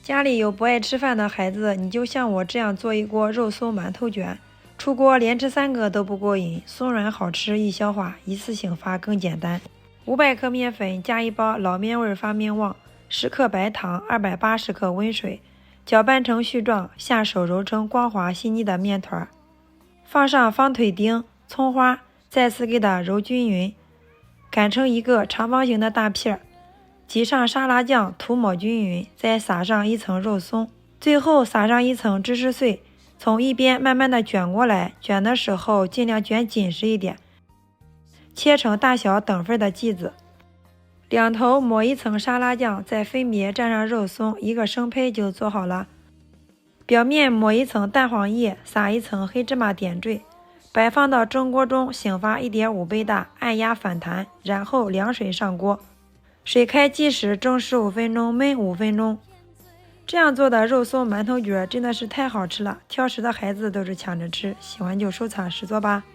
家里有不爱吃饭的孩子，你就像我这样做一锅肉松馒头卷，出锅连吃3个都不过瘾，松软好吃易消化，一次性发更简单。500克面粉加1包老面味发面旺，10克白糖，280克温水，搅拌成絮状，下手揉成光滑细腻的面团，放上方腿丁、葱花，再次给它揉均匀，擀成一个长方形的大片，挤上沙拉酱涂抹均匀，再撒上一层肉松，最后撒上一层芝士碎，从一边慢慢的卷过来，卷的时候尽量卷紧实一点，切成大小等份的剂子，两头抹一层沙拉酱，再分别蘸上肉松，一个生胚就做好了。表面抹一层蛋黄液，撒一层黑芝麻点缀，摆放到蒸锅中，醒发 1.5 倍大，按压反弹，然后凉水上锅，水开计时蒸15分钟，焖5分钟。这样做的肉松馒头卷真的是太好吃了，挑食的孩子都是抢着吃，喜欢就收藏试做吧。